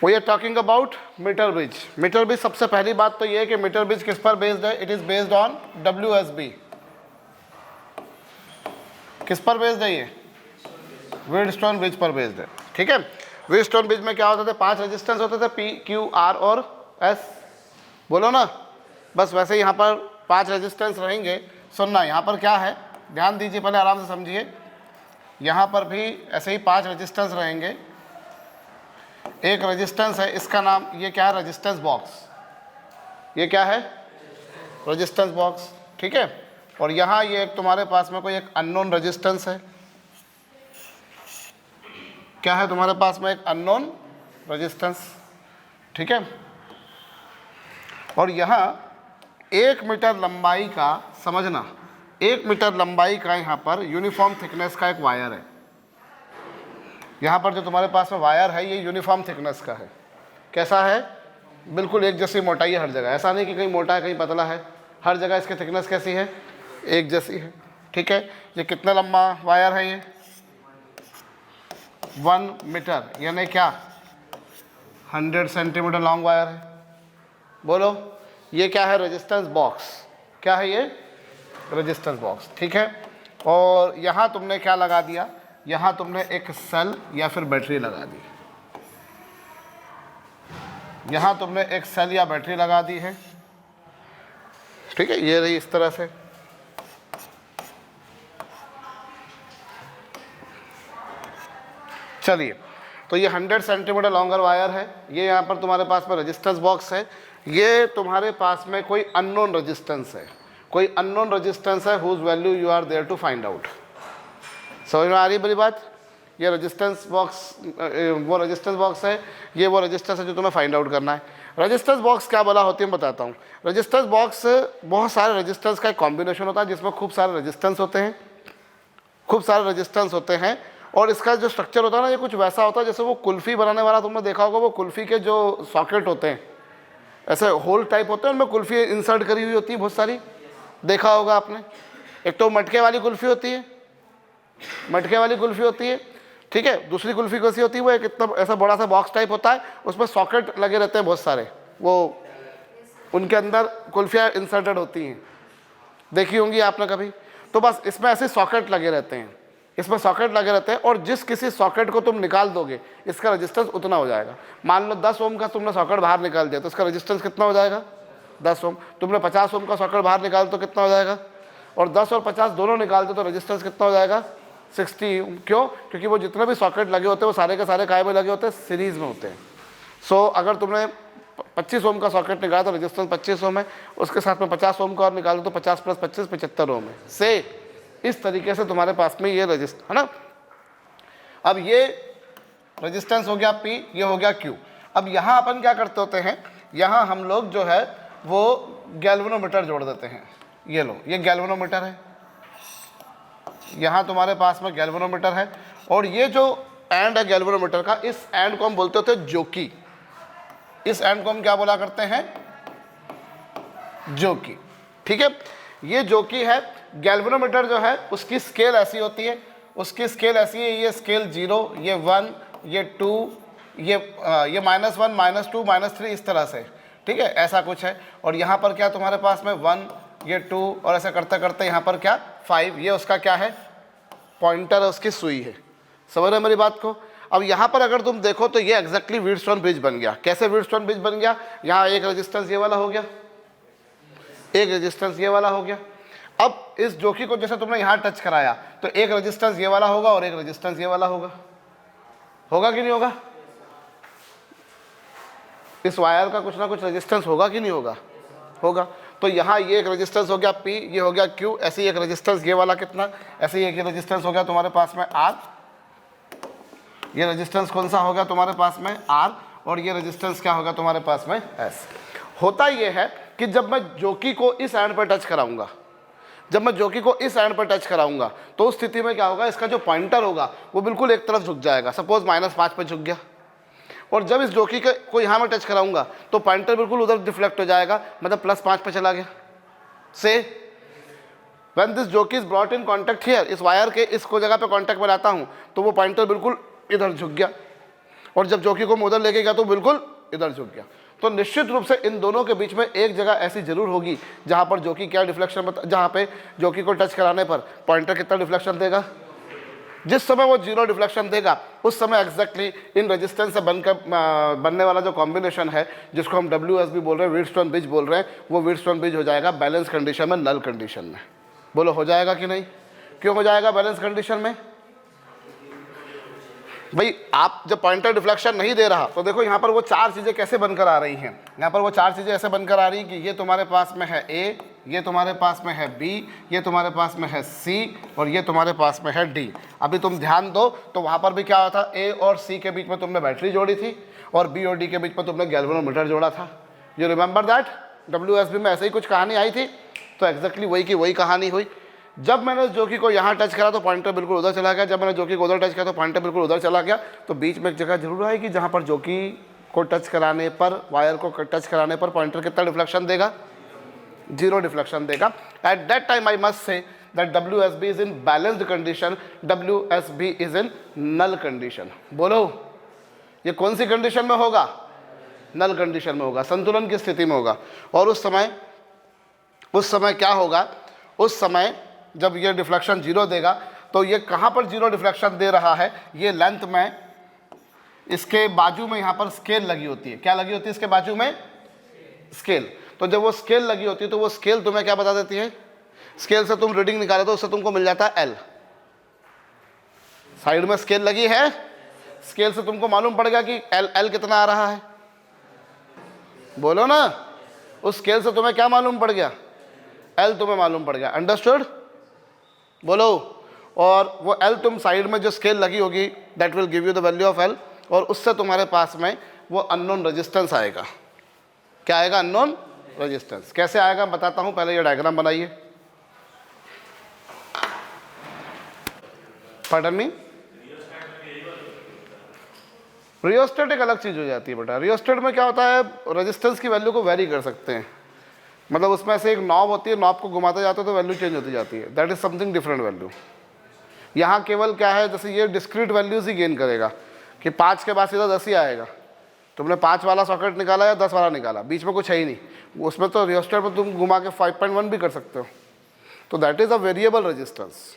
We are talking about metre bridge. Metre bridge सबसे पहली बात तो ये है कि मीटर ब्रिज किस पर बेस्ड है? It is based on WSB। किस पर बेस्ड है? ये व्हीटस्टोन ब्रिज पर बेस्ड है। ठीक है, व्हीटस्टोन ब्रिज में क्या होते थे? 5 रेजिस्टेंस होते थे, P, Q, R और S। बोलो ना, बस वैसे ही यहाँ पर 5 रेजिस्टेंस रहेंगे। सुनना, यहाँ पर क्या है, ध्यान दीजिए, पहले आराम से समझिए। यहाँ पर भी ऐसे ही 5 रेजिस्टेंस रहेंगे। एक रेजिस्टेंस है, इसका नाम, ये क्या है? Resistance box. ये क्या है? Resistance box. ठीक है, और यहाँ ये एक तुम्हारे पास में कोई एक अननोन रेजिस्टेंस है। क्या है तुम्हारे पास में? एक अननोन रेजिस्टेंस। ठीक है, और यहाँ 1 मीटर लंबाई का, समझना, 1 मीटर लंबाई का यहाँ पर यूनिफॉर्म थिकनेस का एक वायर है। यहाँ पर जो तुम्हारे पास में वायर है ये यूनिफॉर्म थिकनेस का है। कैसा है? बिल्कुल एक जैसी मोटाई है हर जगह। ऐसा नहीं कि कहीं मोटा है कहीं पतला है, हर जगह इसकी थिकनेस कैसी है? एक जैसी है। ठीक है, ये कितना लंबा वायर है? ये 1 मीटर, यानी क्या? 100 सेंटीमीटर लॉन्ग वायर है। बोलो, ये क्या है? Resistance box. क्या है ये? Resistance box. ठीक है, और यहाँ तुमने क्या लगा दिया? यहाँ तुमने एक सेल या फिर बैटरी लगा दी। यहाँ तुमने एक सेल या बैटरी लगा दी है। ठीक है, ये रही इस तरह से। चलिए, तो ये 100 सेंटीमीटर लॉन्गर वायर है। ये यहाँ पर तुम्हारे पास में रेजिस्टेंस बॉक्स है। ये तुम्हारे पास में कोई अननोन रेजिस्टेंस है, कोई अननोन रेजिस्टेंस है whose value you are there to find out. समझ में आ रही बड़ी बात? ये रेजिस्टेंस बॉक्स, वो रेजिस्टेंस बॉक्स है, ये वो रेजिस्टेंस है जो तुम्हें फाइंड आउट करना है। रेजिस्टेंस बॉक्स क्या बोला होती है मैं बताता हूँ। रेजिस्टेंस बॉक्स बहुत सारे रेजिस्टेंस का एक कॉम्बिनेशन होता है जिसमें खूब सारे रेजिस्टेंस होते हैं, खूब सारे रेजिस्टेंस होते हैं। और इसका जो स्ट्रक्चर होता है ना, ये कुछ वैसा होता है जैसे वो कुल्फ़ी बनाने वाला तुमने देखा होगा, वो कुल्फ़ी के जो सॉकेट होते हैं ऐसे होल टाइप होते हैं, उनमें कुल्फ़ी इंसर्ट करी हुई होती है बहुत सारी, देखा होगा आपने। एक तो मटके वाली कुल्फ़ी होती है, मटके वाली कुल्फ़ी होती है। ठीक है, दूसरी कुल्फ़ी कैसी होती है? वो एक इतना ऐसा बड़ा सा बॉक्स टाइप होता है, उसमें सॉकेट लगे रहते हैं बहुत सारे, वो उनके अंदर कुल्फ़ियाँ इंसर्टेड होती हैं, देखी होंगी आपने कभी। तो बस इसमें ऐसे सॉकेट लगे रहते हैं, इसमें सॉकेट लगे रहते हैं, और जिस किसी सॉकेट को तुम निकाल दोगे इसका रेजिस्टेंस उतना हो जाएगा। मान लो 10 ओम का तुमने सॉकेट बाहर निकाल दिया तो इसका रेजिस्टेंस कितना हो जाएगा? 10 ओम। तुमने 50 ओम का सॉकेट बाहर निकाल तो कितना हो जाएगा? और 10 और 50 दोनों निकाल दो तो रेजिस्टेंस कितना हो जाएगा? 60 ओम। क्यों? क्योंकि वो जितने भी सॉकेट लगे होते हैं वो सारे के सारे काय में लगे होते हैं? सीरीज़ में होते हैं। सो अगर तुमने 25 ओम का सॉकेट निकाला तो रेजिस्टेंस 25 ओम है, उसके साथ में 50 ओम का और निकाल दो तो 50 + 25 75 ओम है। से इस तरीके से तुम्हारे पास में ये रेजिस्टेंस है ना। अब ये रेजिस्टेंस हो गया P, ये हो गया Q। अब यहाँ अपन क्या करते होते हैं, यहाँ हम लोग जो है वो गैल्वेनोमीटर जोड़ देते हैं। ये लो, ये गैल्वेनोमीटर है, यहाँ तुम्हारे पास में गैल्वेनोमीटर है, और ये जो एंड है गैल्वेनोमीटर का, इस एंड को हम बोलते होते हैं जोकी। इस एंड को हम क्या बोला करते हैं? जोकी। ठीक है, ये जोकी है। गैल्वेनोमीटर जो है उसकी स्केल ऐसी होती है, उसकी स्केल ऐसी है, ये स्केल 0, ये 1, ये 2, ये -1, -2, -3, इस तरह से। ठीक है, ऐसा कुछ है। और यहाँ पर क्या तुम्हारे पास में 1, ये 2, और ऐसा करते करते यहाँ पर क्या 5, ये उसका क्या है? पॉइंटर है, उसकी सुई है। समझ रहे मेरी बात को? अब यहाँ पर अगर तुम देखो तो ये एग्जैक्टली व्हीटस्टोन ब्रिज बन गया। कैसे व्हीटस्टोन ब्रिज बन गया? यहाँ एक रेजिस्टेंस ये वाला हो गया, एक रेजिस्टेंस ये वाला हो गया। अब इस जोकी को जैसे तुमने यहाँ टच कराया तो एक रेजिस्टेंस ये वाला होगा और एक रेजिस्टेंस ये वाला होगा। होगा कि नहीं होगा? इस वायर का कुछ ना कुछ रेजिस्टेंस होगा कि नहीं होगा? होगा। तो यहाँ ये एक रेजिस्टेंस हो गया P, ये हो गया Q, ऐसे ही एक रेजिस्टेंस ये वाला कितना, ऐसे ही एक रेजिस्टेंस हो गया तुम्हारे पास में R। ये रेजिस्टेंस कौन सा होगा तुम्हारे पास में? R। और ये रेजिस्टेंस क्या होगा तुम्हारे पास में? S। होता ये है कि जब मैं जोकी को इस एंड पर टच कराऊंगा, जब मैं जोकी को इस एंड पर टच कराऊंगा तो उस स्थिति में क्या होगा? इसका जो पॉइंटर होगा वो बिल्कुल एक तरफ झुक जाएगा। सपोज -5 पे झुक गया, और जब इस जोकी को यहाँ में टच कराऊंगा तो पॉइंटर बिल्कुल उधर डिफ्लेक्ट हो जाएगा, मतलब +5 पे चला गया। से व्हेन दिस जोकी is brought in contact here, इस वायर के इसको जगह पे कॉन्टैक्ट में लाता हूँ तो वो पॉइंटर बिल्कुल इधर झुक गया। और जब जॉकी को मैं उधर लेके गया तो बिल्कुल इधर झुक गया। तो निश्चित रूप से इन दोनों के बीच में एक जगह ऐसी जरूर होगी जहां पर जॉकी क्या डिफ्लेक्शन, जहां पे जॉकी को टच कराने पर पॉइंटर कितना डिफ्लेक्शन देगा, जिस समय वो 0 डिफ्लेक्शन देगा उस समय एग्जैक्टली इन रेजिस्टेंस से बनने वाला जो कॉम्बिनेशन है जिसको हम WSB बोल रहे हैं, व्हीटस्टोन ब्रिज बोल रहे हैं, वो व्हीटस्टोन ब्रिज हो जाएगा बैलेंस कंडीशन में, नल कंडीशन में। बोलो हो जाएगा कि नहीं? क्यों हो जाएगा बैलेंस कंडीशन में? भाई आप जब पॉइंटर डिफ्लेक्शन नहीं दे रहा तो देखो यहाँ पर वो 4 चीज़ें कैसे बनकर आ रही हैं। यहाँ पर वो 4 चीज़ें ऐसे बनकर आ रही हैं कि ये तुम्हारे पास में है A, ये तुम्हारे पास में है B, ये तुम्हारे पास में है C और ये तुम्हारे पास में है D। अभी तुम ध्यान दो तो वहाँ पर भी क्या हुआ था, A और C के बीच में तुमने बैटरी जोड़ी थी और B और D के बीच में तुमने गैल्वेनोमीटर जोड़ा था। You remember that? WSB में ऐसे ही कुछ कहानी आई थी। तो एग्जैक्टली वही की वही कहानी हुई। जब मैंने जॉकी को यहाँ टच करा तो पॉइंटर बिल्कुल उधर चला गया, जब मैंने जॉकी को उधर टच किया तो पॉइंटर बिल्कुल उधर चला गया। तो बीच में एक जगह जरूर आएगी जहाँ पर जॉकी को टच कराने पर, वायर को टच कराने पर पॉइंटर कितना डिफ्लेक्शन देगा, 0 डिफ्लेक्शन देगा। At that time I must say that WSB is in balanced condition, WSB is in null condition. बोलो ये कौन सी कंडीशन में होगा? नल कंडीशन में होगा, संतुलन की स्थिति में होगा। और उस समय क्या होगा, उस समय जब ये डिफ्लेक्शन 0 देगा तो ये कहाँ पर 0 डिफ्लेक्शन दे रहा है, ये लेंथ में इसके बाजू में यहाँ पर स्केल लगी होती है। क्या लगी होती है इसके बाजू में? स्केल। तो जब वो स्केल लगी होती है तो वो स्केल तुम्हें क्या बता देती है, स्केल से तुम रीडिंग निकाले तो उससे तुमको मिल जाता है L। साइड में स्केल लगी है, स्केल से तुमको मालूम पड़ गया कि L कितना आ रहा है। बोलो ना, उस स्केल से तुम्हें क्या मालूम पड़ गया, L तुम्हें मालूम पड़ गया। अंडरस्टूड? बोलो। और वो L तुम साइड में जो स्केल लगी होगी that will give you the value of L, और उससे तुम्हारे पास में वो अननोन रेजिस्टेंस आएगा। क्या आएगा? Unknown resistance. कैसे आएगा बताता हूं, पहले ये डायग्राम बनाइए। पार्डन मी, रियोस्टेट एक अलग चीज हो जाती है बेटा। रियोस्टेट में क्या होता है, रेजिस्टेंस की वैल्यू को वेरी कर सकते हैं, मतलब उसमें से एक नॉब होती है, नॉब को घुमाते जाते हो तो वैल्यू चेंज होती जाती है। That is something different value. यहाँ केवल क्या है, जैसे ये डिस्क्रीट वैल्यूज ही गेन करेगा कि 5 के बाद सीधा 10 ही आएगा। तुमने 5 वाला सॉकेट निकाला या 10 वाला निकाला, बीच में कुछ है ही नहीं। उसमें तो रियोस्टेट में तुम घुमा के 5.1 भी कर सकते हो। तो that is a variable resistance,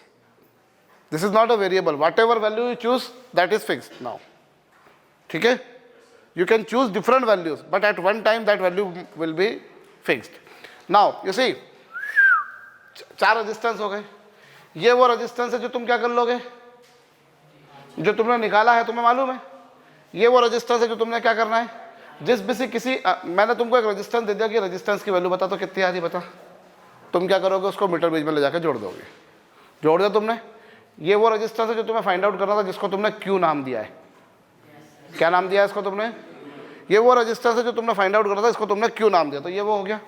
this is not a variable. Whatever value you choose that is fixed now. ठीक है, you can choose different values but at one time that value will be fixed. Now you see 4 resistance हो गए। ये वो resistance है जो तुम क्या कर लोगे, जो तुमने निकाला है, तुम्हें मालूम है। ये वो रेजिस्टेंस है जो तुमने क्या करना है, जिस भी मैंने तुमको एक रेजिस्टेंस दे दिया कि रेजिस्टेंस की वैल्यू बता तो कितनी आ रही बता, तुम क्या करोगे, उसको मीटर ब्रिज में ले जाकर जोड़ दोगे। जोड़ दिया तुमने। ये वो रेजिस्टेंस है जो तुम्हें फाइंड आउट करना था, जिसको तुमने क्यू नाम दिया है। क्या नाम दिया है इसको तुमने? ये वो रेजिस्टेंस है जो तुमने फाइंड आउट करना था, इसको तुमने क्यू नाम दिया, तो ये वो हो गया।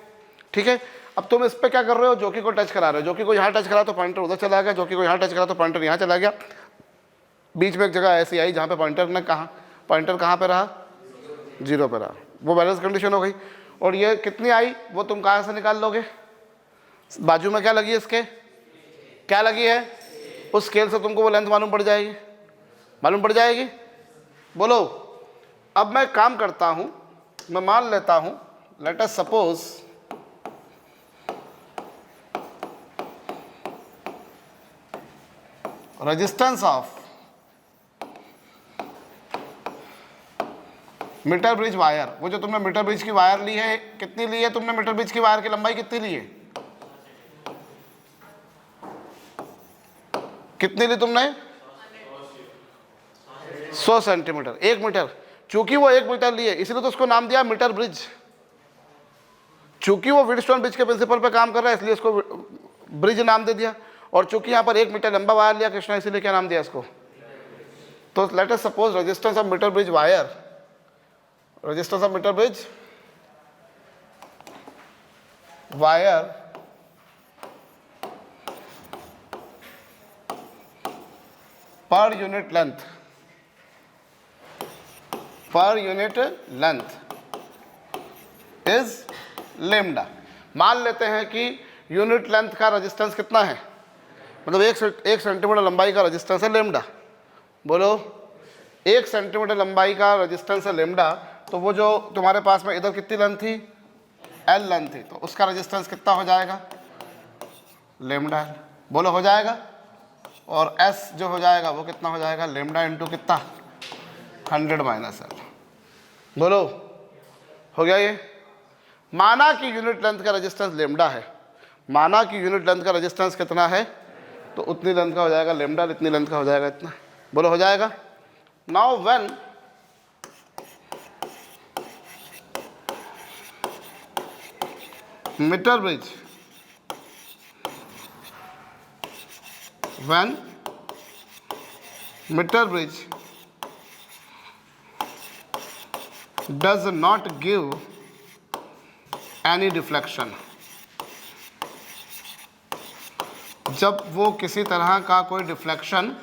ठीक है, अब तुम इस पे क्या कर रहे हो, जॉकी को टच करा रहे हो। जॉकी को यहाँ टच करा तो पॉइंटर उधर चला गया, जॉकी को यहाँ टच करा तो पॉइंटर यहाँ चला गया। बीच में एक जगह ऐसी आई जहाँ पे पॉइंटर कहाँ पे रहा, 0 पे रहा। वो बैलेंस कंडीशन हो गई। और ये कितनी आई वो तुम कहाँ से निकाल लोगे, बाजू में क्या लगी है इसके, क्या लगी है, उस स्केल से तुमको वो लेंथ मालूम पड़ जाएगी। बोलो। अब मैं काम करता हूं, मैं मान लेता हूं, let us suppose resistance of metre bridge wire. वो जो तुमने मीटर ब्रिज की वायर ली है, कितनी ली है तुमने, मीटर ब्रिज की वायर की लंबाई कितनी ली है, कितनी ली तुमने, 100 सेंटीमीटर, 1 मीटर। चूंकि वो 1 मीटर लिए इसलिए तो उसको नाम दिया मीटर ब्रिज। चूंकि वो व्हीटस्टोन ब्रिज के प्रिंसिपल पे काम कर रहा है इसलिए इसको ब्रिज नाम दे दिया। और चूंकि यहाँ पर 1 मीटर लंबा वायर लिया कृष्णा, इसीलिए क्या नाम दिया इसको। तो let us suppose resistance of metre bridge wire, resistance of metre bridge wire पर यूनिट लेंथ इज लेमडा। मान लेते हैं कि यूनिट लेंथ का रेजिस्टेंस कितना है, मतलब 1 सेंटीमीटर लंबाई का रेजिस्टेंस है लेमडा। बोलो 1 सेंटीमीटर लंबाई का रेजिस्टेंस है लेमडा, तो वो जो तुम्हारे पास में इधर कितनी लेंथ थी, एल लेंथ थी, तो उसका रेजिस्टेंस कितना हो जाएगा, लेमडा एल, बोलो हो जाएगा। और एस जो हो जाएगा वो कितना हो जाएगा, लेमडा इंटू कितना, 100 माइनस एल, बोलो हो गया ये। माना कि यूनिट लेंथ का रेजिस्टेंस लेमडा है, माना कि यूनिट लेंथ का रेजिस्टेंस कितना है, तो उतनी लेंथ का हो जाएगा लेमडा, इतनी लेंथ का हो जाएगा इतना, बोलो हो जाएगा। Now when metre bridge, when metre bridge does not give any deflection, जब वो किसी तरह का कोई डिफ्लेक्शन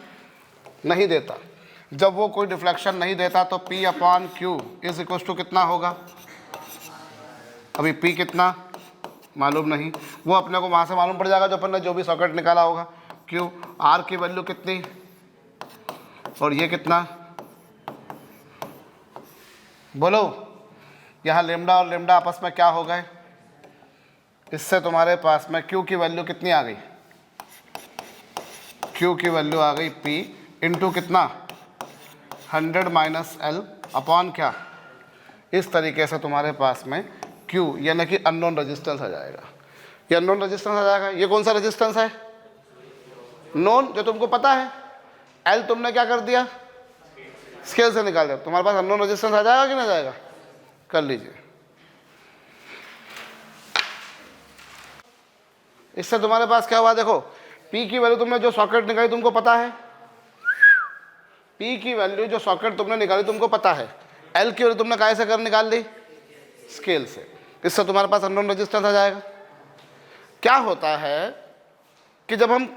नहीं देता, जब वो कोई डिफ्लेक्शन नहीं देता तो P upon Q is equal to कितना होगा, अभी P कितना मालूम नहीं, वो अपने को वहाँ से मालूम पड़ जाएगा जो अपन ने जो भी सॉकेट निकाला होगा। Q R की वैल्यू कितनी और ये कितना, बोलो यहाँ लेमडा और लेमडा आपस में क्या हो गए, इससे तुम्हारे पास में Q की वैल्यू कितनी आ गई, Q की वैल्यू आ गई P इंटू कितना 100 माइनस एल अपॉन क्या, इस तरीके से तुम्हारे पास में Q यानी कि अननोन रेजिस्टेंस आ जाएगा। ये अननोन रेजिस्टेंस आ जाएगा। ये कौन सा रेजिस्टेंस है, नोन, जो तुमको पता है। L तुमने क्या कर दिया, स्केल से निकाल दिया, तुम्हारे पास अननोन रेजिस्टेंस आ जाएगा कि नहीं जाएगा, कर लीजिए। इससे तुम्हारे पास क्या हुआ, देखो P की वैल्यू तुमने जो सॉकेट निकाली तुमको पता है, P की वैल्यू जो सॉकेट तुमने निकाली तुमको पता है, L की वैल्यू तुमने कैसे से कर निकाल ली, स्केल से, इससे तुम्हारे पास अननोन रेजिस्टेंस आ जाएगा। क्या होता है कि जब हम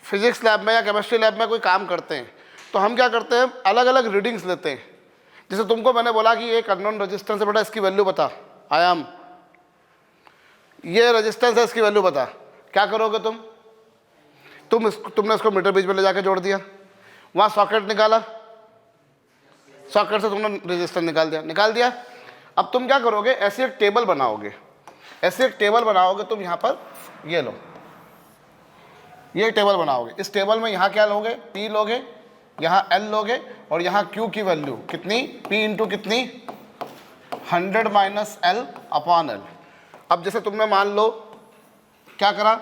फिजिक्स लैब में या केमिस्ट्री लैब में कोई काम करते हैं तो हम क्या करते हैं, अलग अलग रीडिंग्स लेते हैं। जैसे तुमको मैंने बोला कि एक अननोन रेजिस्टेंस है बेटा, इसकी वैल्यू बता, आयाम, ये रेजिस्टेंस है, इसकी वैल्यू बता, क्या करोगे तुमने इसको मीटर ब्रिज में ले जाके जोड़ दिया, वहाँ सॉकेट निकाला, सॉकेट से तुमने रेजिस्टेंस निकाल दिया। अब तुम क्या करोगे, ऐसी एक टेबल बनाओगे, ऐसे एक टेबल बनाओगे तुम, यहाँ पर ये लो, ये टेबल बनाओगे। इस टेबल में यहाँ क्या लोगे, P लोगे, यहाँ L लोगे, और यहाँ Q की वैल्यू कितनी, P इंटू कितनी 100 माइनस एल अपॉन एल। अब जैसे तुमने मान लो क्या करा,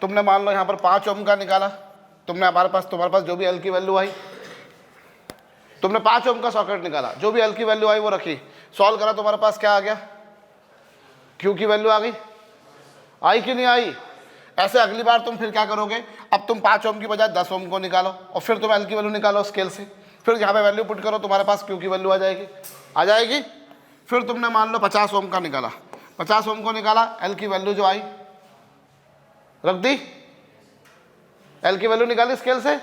तुमने मान लो यहाँ पर 5 ओम का निकाला, तुम्हारे पास जो भी L की वैल्यू आई, तुमने 5 ओम का सॉकेट निकाला, जो भी L की वैल्यू आई वो रखी, सॉल्व करा, तुम्हारे पास क्या आ गया, Q की वैल्यू आ गई, आई कि नहीं आई। ऐसे अगली बार तुम फिर क्या करोगे, अब तुम 5 ओम की बजाय 10 ओम को निकालो, और फिर तुम L की वैल्यू निकालो स्केल से, फिर यहाँ पे वैल्यू पुट करो, तुम्हारे पास Q की वैल्यू आ जाएगी। फिर तुमने मान लो 50 ओम का निकाला, 50 ओम को निकाला, L की वैल्यू जो आई रख दी, L की वैल्यू निकाली स्केल से,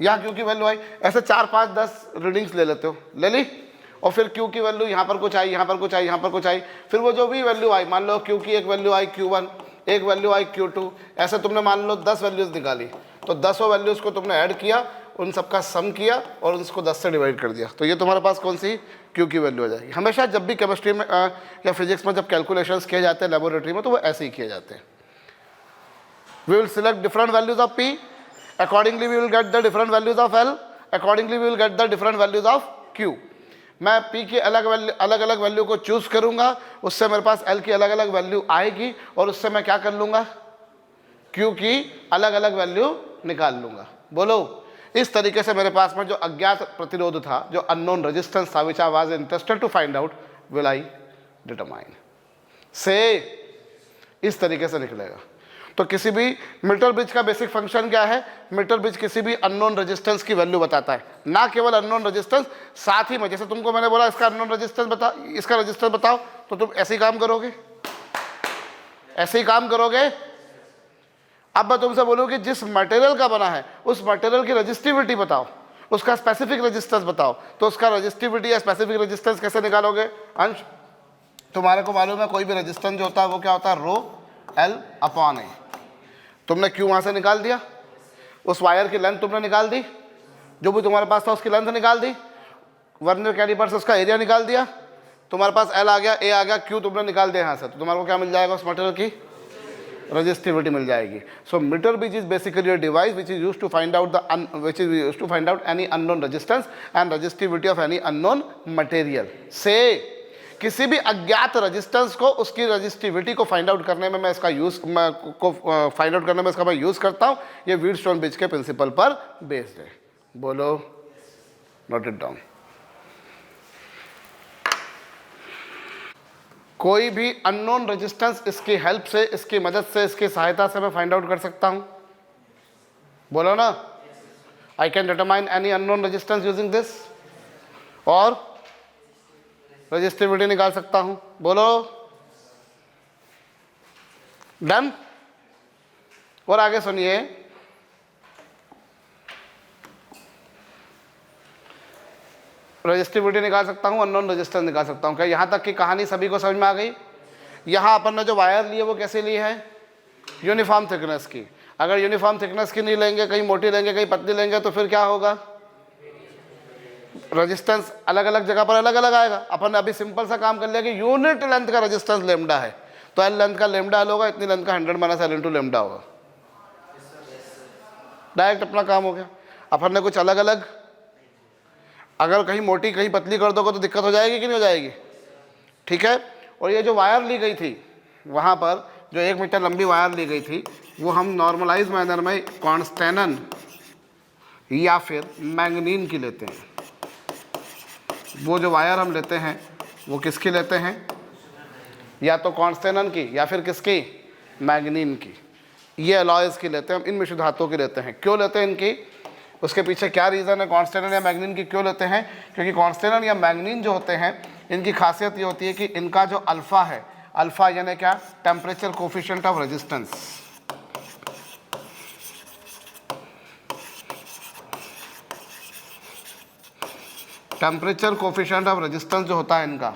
यहाँ Q की वैल्यू आई। ऐसे 4 5 10 रीडिंग्स ले लेते हो, ले ली, और फिर Q की वैल्यू यहाँ पर कुछ आई, यहाँ पर कुछ आई, यहाँ पर कुछ आई, फिर वो जो भी वैल्यू आई, मान लो Q की एक वैल्यू आई Q1, एक वैल्यू आई Q2, ऐसे तुमने मान लो 10 वैल्यूज़ निकाली, तो 10 वैल्यूज़ को तुमने ऐड किया, उन सबका सम किया और उसको 10 से डिवाइड कर दिया, तो ये तुम्हारे पास कौन सी Q की वैल्यू आ जाएगी। हमेशा जब भी केमिस्ट्री में या फिजिक्स में जब कैलकुलेशंस किए जाते हैं लेबोरेटरी में, तो वो ऐसे ही किए जाते हैं। We will select different values of P, accordingly we will get the different values of L, accordingly we will get the different values of Q। मैं P की अलग अलग वैल्यू को चूज़ करूंगा, उससे मेरे पास L की अलग अलग वैल्यू आएगी, और उससे मैं क्या कर लूँगा, Q की अलग अलग वैल्यू निकाल लूँगा। बोलो, इस तरीके से मेरे पास में जो अज्ञात प्रतिरोध था, जो अननोन रेजिस्टेंस था, which I was interested to find out, will I determine से, इस तरीके से निकलेगा। तो किसी भी मीटर ब्रिज का बेसिक फंक्शन क्या है, मीटर ब्रिज किसी भी अननोन रेजिस्टेंस की वैल्यू बताता है, ना केवल अननोन रेजिस्टेंस, साथ ही में जैसे तुमको मैंने बोला इसका अननोन रेजिस्टेंस बता, इसका रेजिस्टेंस बताओ, तो तुम ऐसे ही काम करोगे, ऐसे ही काम करोगे। अब मैं तुमसे बोलूँ कि जिस मटेरियल का बना है उस मटेरियल की रजिस्टिविटी बताओ, उसका स्पेसिफिक रेजिस्टेंस बताओ, तो उसका रजिस्टिविटी या स्पेसिफिक रेजिस्टेंस कैसे निकालोगे अंश, तुम्हारे को मालूम है कोई भी रेजिस्टेंस जो होता है वो क्या होता है, रो L अपॉन A। तुमने Q वहाँ से निकाल दिया, उस वायर की लेंथ तुमने निकाल दी, जो भी तुम्हारे पास था उसकी लेंथ निकाल दी, वर्नियर कैलिपर से उसका एरिया निकाल दिया, तुम्हारे पास एल आ गया, ए आ गया, क्यू तुमने निकाल दिया यहाँ से, तो तुम्हारे को क्या मिल जाएगा उस मटेरियल की? रेजिस्टिविटी मिल जाएगी। So metre bridge is basically a device which is used to find out any unknown resistance and resistivity of any unknown material. से किसी भी अज्ञात रेजिस्टेंस को उसकी रेजिस्टिविटी को फाइंड आउट करने में मैं इसका यूज करता हूँ। ये व्हीटस्टोन ब्रिज के प्रिंसिपल पर बेस्ड है। बोलो, नोट इट डाउन। कोई भी अननोन रेजिस्टेंस इसकी हेल्प से, इसकी मदद से, इसकी सहायता से मैं फाइंड आउट कर सकता हूं। बोलो ना, I can determine any unknown resistance using this, और रेजिस्टिविटी निकाल सकता हूं। बोलो, डन। और आगे सुनिए, रेजिस्टिविटी निकाल सकता हूं, अननोन रेजिस्टेंस निकाल सकता हूं। क्या यहां तक की कहानी सभी को समझ में आ गई? यहां अपन ने जो वायर ली है वो कैसे ली है? यूनिफॉर्म थिकनेस की। अगर यूनिफॉर्म थिकनेस की नहीं लेंगे, कहीं मोटी लेंगे, कहीं पतली लेंगे, तो फिर क्या होगा? रेजिस्टेंस अलग अलग जगह पर अलग अलग आएगा। अपन ने अभी सिंपल सा काम कर लिया कि यूनिट लेंथ का रेजिस्टेंस लेमडा है, तो एल लेंथ का लेमडा एल होगा, इतनी लेंथ का 100 माइनस एल इंटू लेमडा होगा। डायरेक्ट अपना काम हो गया। अपन ने कुछ अलग अलग, अगर कहीं मोटी कहीं पतली कर दोगे तो दिक्कत हो जाएगी कि नहीं हो जाएगी? ठीक है। और ये जो वायर ली गई थी वहाँ पर, जो 1 मीटर लंबी वायर ली गई थी, वो हम नॉर्मलाइज मैनर में कॉन्स्टेनन या फिर मैंगनीन की लेते हैं। वो जो वायर हम लेते हैं वो किसकी लेते हैं? या तो कॉन्स्टेनन की या फिर किसकी? मैंगनीन की। ये अलॉयज़ की लेते हैं हम, इन मिश्र धातुओं की लेते हैं। क्यों लेते हैं इनकी? उसके पीछे क्या रीज़न है कॉन्स्टेनन या मैंगनीन की क्यों लेते हैं? क्योंकि कॉन्स्टेनन या मैंगनीन जो होते हैं, इनकी खासियत ये होती है कि इनका जो अल्फ़ा है, अल्फ़ा यानी क्या? Temperature coefficient of resistance. Temperature coefficient of resistance जो होता है इनका,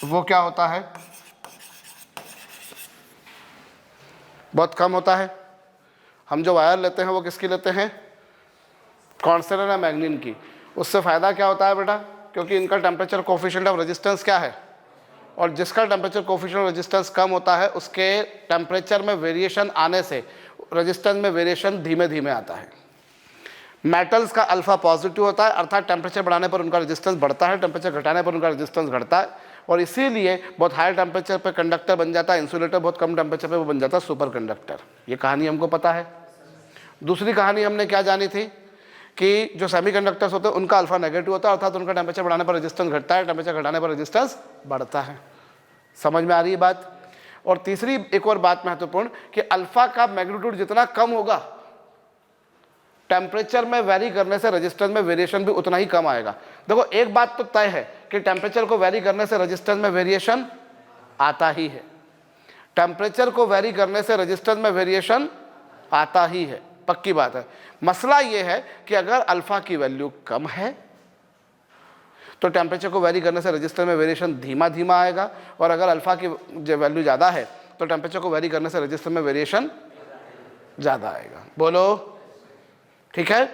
वो क्या होता है? बहुत कम होता है। हम जो वायर लेते हैं वो किसकी लेते हैं? कॉन्स्टेनन या मैंगनीन की। उससे फ़ायदा क्या होता है बेटा? क्योंकि इनका टेम्परेचर कोफिशिएंट ऑफ रेजिस्टेंस क्या है? और जिसका टेम्परेचर कोफिशिएंट ऑफ रेजिस्टेंस कम होता है, उसके टेम्परेचर में वेरिएशन आने से रेजिस्टेंस में वेरिएशन धीमे धीमे आता है। मेटल्स का अल्फ़ा पॉजिटिव होता है, अर्थात टेम्परेचर बढ़ाने पर उनका रेजिस्टेंस बढ़ता है, टेम्परेचर घटाने पर उनका रेजिस्टेंस घटता है, और इसीलिए बहुत हाई टेम्परेचर पर कंडक्टर बन जाता है इंसुलेटर, बहुत कम टेम्परेचर पे वो बन जाता है सुपर कंडक्टर। ये कहानी हमको पता है। दूसरी कहानी हमने क्या जानी थी कि जो सेमीकंडक्टर्स होते हैं उनका अल्फा नेगेटिव होता है, अर्थात उनका टेम्परेचर बढ़ाने पर रेजिस्टेंस घटता है, टेम्परेचर घटाने पर रेजिस्टेंस बढ़ता है। समझ में आ रही है बात? और तीसरी एक और बात महत्वपूर्ण कि अल्फा का मैग्नीट्यूड जितना कम होगा, टेम्परेचर में वेरी करने से रेजिस्टेंस में वेरिएशन भी उतना ही कम आएगा। देखो एक बात तो तय है कि टेम्परेचर को वेरी करने से रेजिस्टेंस में वेरिएशन आता ही है। टेम्परेचर को वेरी करने से रेजिस्टेंस में वेरिएशन आता ही है, पक्की बात है। मसला ये है कि अगर अल्फा की वैल्यू कम है तो टेम्परेचर को वेरी करने से रेजिस्टेंस में वेरिएशन धीमा धीमा आएगा, और अगर अल्फा की वैल्यू ज़्यादा है तो टेम्परेचर को वेरी करने से रेजिस्टेंस में वेरिएशन ज़्यादा आएगा। बोलो, ठीक है?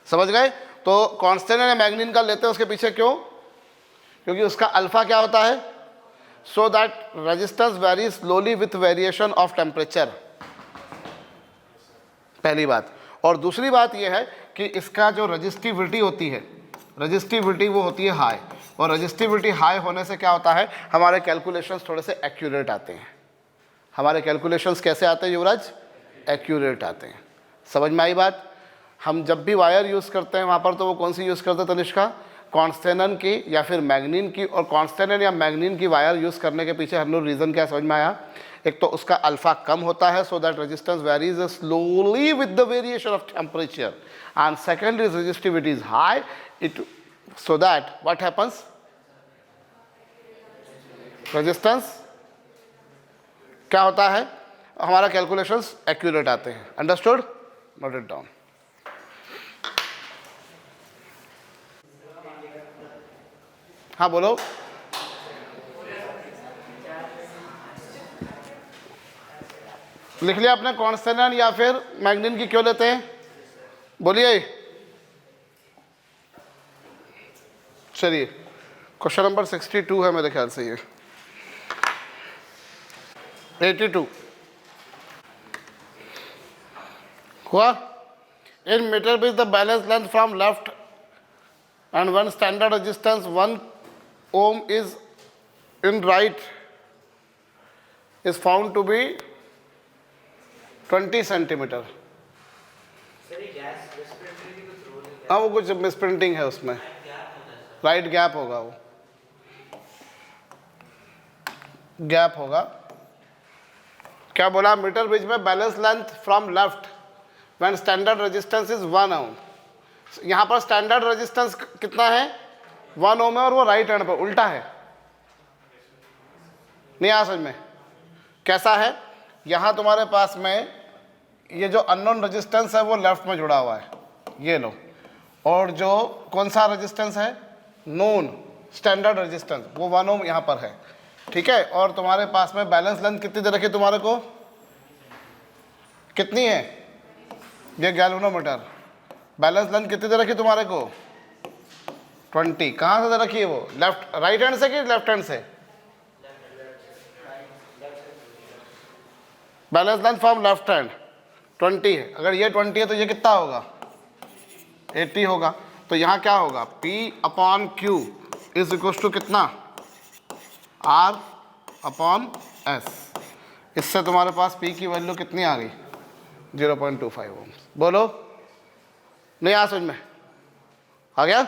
समझ गए? तो कॉन्स्टेंट या मैंगनीन का लेते हैं, उसके पीछे क्यों? क्योंकि उसका अल्फा क्या होता है? So that resistance very slowly with variation of temperature, पहली बात। और दूसरी बात यह है कि इसका जो रजिस्टिविटी होती है, रजिस्टिविटी वो होती है हाई, और रजिस्टिविटी हाई होने से क्या होता है? हमारे कैलकुलेशंस थोड़े से एक्यूरेट आते हैं। हमारे कैलकुलेशंस कैसे आते हैं युवराज? एक्यूरेट आते हैं। समझ में आई बात? हम जब भी वायर यूज़ करते हैं वहाँ पर तो वो कौन सी यूज़ करते हैं तनिष्का? कॉन्स्टेनन की या फिर मैंगनीन की। और कॉन्स्टेनन या मैंगनीन की वायर यूज़ करने के पीछे हम लोग रीज़न क्या समझ में आया? एक तो उसका अल्फा कम होता है, so that resistance varies slowly with the variation of temperature, and second is resistivity is high, it so that what happens? Resistance क्या होता है? हमारा कैलकुलेशंस एक्यूरेट आते हैं। अंडरस्टूड? Note it down. हाँ बोलो। लिख लिया आपने कॉन्स्टेनन या फिर मैंगनीन की क्यों लेते हैं? बोलिए। चलिए क्वेश्चन नंबर 62 है मेरे ख्याल से, ये 82 हुआ। In metre bridge the balance length from left and one standard resistance 1 ohm is in right is found to be 20 centimeter। हाँ वो कुछ मिसप्रिंटिंग है उसमें, राइट गैप होगा, वो गैप होगा। क्या बोला? मीटर ब्रिज में balance length from left when standard resistance is 1 ओम। यहाँ पर स्टैंडर्ड रेजिस्टेंस कितना है? 1 ओम है, और वो राइट हैंड पर उल्टा है। नहीं आ समझ में? कैसा है? यहाँ तुम्हारे पास में ये जो अननोन रेजिस्टेंस है वो लेफ्ट में जुड़ा हुआ है, ये लो, और जो कौन सा रेजिस्टेंस है? नोन स्टैंडर्ड रेजिस्टेंस, वो 1 ओम यहाँ पर है, ठीक है। और तुम्हारे पास में बैलेंस लेंथ कितनी दे रखी तुम्हारे को? कितनी है? ये गैल्वेनोमीटर, बैलेंस लेंथ कितनी दे रखी तुम्हारे को? 20। कहाँ से दे रखी है वो? लेफ्ट, राइट हैंड से कि लेफ्ट हैंड से? Balance length from left hand 20 है। अगर ये 20 है तो ये कितना होगा? 80 होगा। तो यहाँ क्या होगा? P/Q इज इक्वल टू कितना? R/S। इससे तुम्हारे पास P की वैल्यू कितनी आ गई? 0.25 ओम। बोलो, नहीं आ समझ में? आ गया?